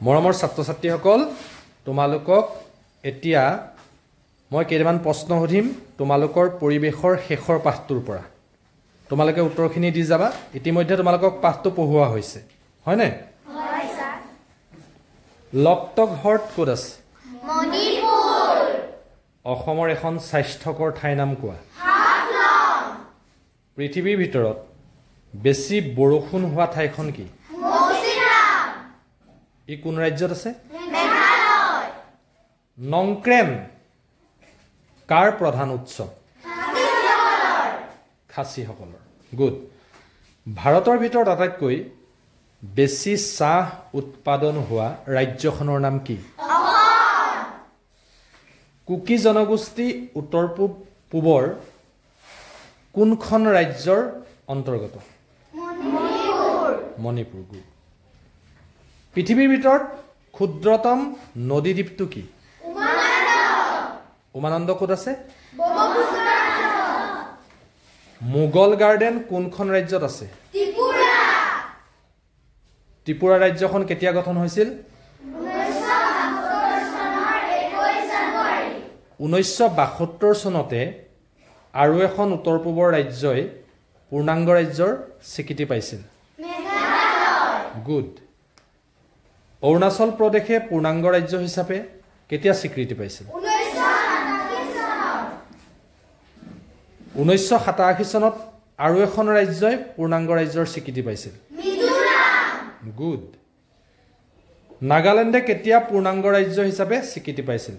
মৰমৰ ছাত্ৰ-ছাত্ৰীসকল তোমালোকক এতিয়া মই কেইটামান প্ৰশ্ন সুধিম তোমালোকৰ পৰিৱেশৰ শেষৰ পাঠটোৰ পৰা তোমালোকে উত্তৰখিনি দি যাবা ইতিমধ্যে তোমালোকক পাঠটো পঢ়ুৱা হৈছে হয়নে হয় স্যাৰ লকটক হ্ৰদ ক'ত আছে মণিপুৰ অসমৰ এখন স্বাস্থ্যকৰ ঠাইৰ নাম কোৱা হাফলং পৃথিৱীৰ ভিতৰত বেছি বৰষুণ হোৱা ঠাইখন কি মৌচিনৰাম ই কোন ৰাজ্যত আছে মেঘালয় নংক্ৰেম কাৰ প্ৰধান উৎসৱ খাচীসকলৰ গুড ভাৰতৰ ভিতৰত আটাইতকৈ বেছি চাহ উৎপাদন হোৱা ৰাজ্যখনৰ নাম কি কুকি জনগোষ্ঠী উত্তৰ পূবৰ কোনখন ৰাজ্যৰ অন্তৰ্গত মণিপুৰ গুড পৃথিৱীৰ ভিতৰত ক্ষুদ্ৰতম নদীদ্বীপটো কি উমানন্দ ক'ত আছে মোগল গাৰ্ডেন কোনখন ৰাজ্যত আছে ত্ৰিপুৰা ৰাজ্যখন কেতিয়া গঠন হৈছিল 1972 চনতে আৰু এখন উত্তৰ পূবৰ ৰাজ্যই পূৰ্ণাংগ ৰাজ্যৰ স্বীকৃতি পাইছিল গুড অৰুণাচল প্ৰদেশে পূৰ্ণাংগ ৰাজ্য হিচাপে কেতিয়া স্বীকৃতি পাইছিল 1987 চনত আৰু এখন ৰাজ্যই পূৰ্ণাংগ ৰাজ্যৰ স্বীকৃতি পাইছিল গুড নাগালেণ্ডে কেতিয়া পূৰ্ণাংগ ৰাজ্য হিচাপে স্বীকৃতি পাইছিল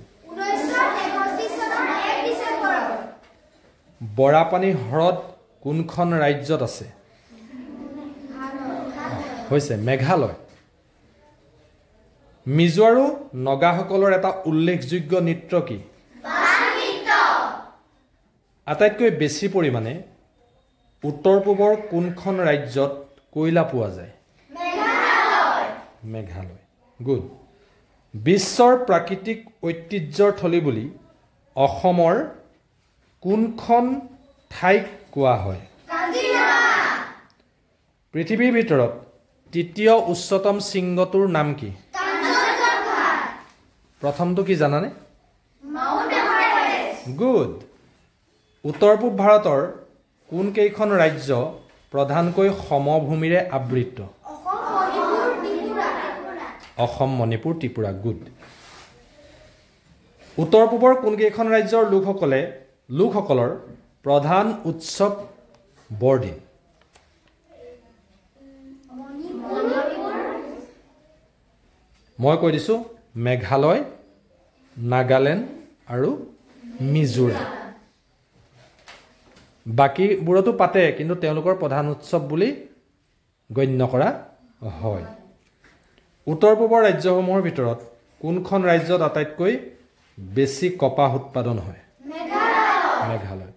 বৰাপানী হ্ৰদ কোনখন ৰাজ্যত আছে হৈছে মেঘালয় মিজো আৰু নগাসকলৰ এটা উল্লেখযোগ্য নৃত্য কি আটাইতকৈ বেছি পৰিমাণে উত্তৰ পূবৰ কোনখন ৰাজ্যত কয়লা পোৱা যায় মেঘালয় গুড বিশ্বৰ প্ৰাকৃতিক ঐতিহ্যৰ থলী বুলি অসমৰ কোনখন ঠাইক কোৱা হয় পৃথিৱীৰ ভিতৰত তৃতীয় উচ্চতম শৃংগটোৰ নাম কি প্ৰথমটো কি জানানে গুড উত্তৰ পূব ভাৰতৰ কোন কেইখন ৰাজ্য প্ৰধানকৈ সমভূমিৰে আবৃত অসম মণিপুৰ ত্ৰিপুৰা গুড উত্তৰ পূবৰ কোন কেইখন ৰাজ্যৰ লোকসকলৰ প্ৰধান উৎসৱ বৰদিন মই কৈ দিছোঁ মেঘালয় নাগালেণ্ড আৰু মিজোৰাম বাকীবোৰতো পাতে কিন্তু তেওঁলোকৰ প্ৰধান উৎসৱ বুলি গণ্য কৰা হয় উত্তৰ পূবৰ ৰাজ্যসমূহৰ ভিতৰত কোনখন ৰাজ্যত আটাইতকৈ বেছি কপাহ উৎপাদন হয় মেঘালয়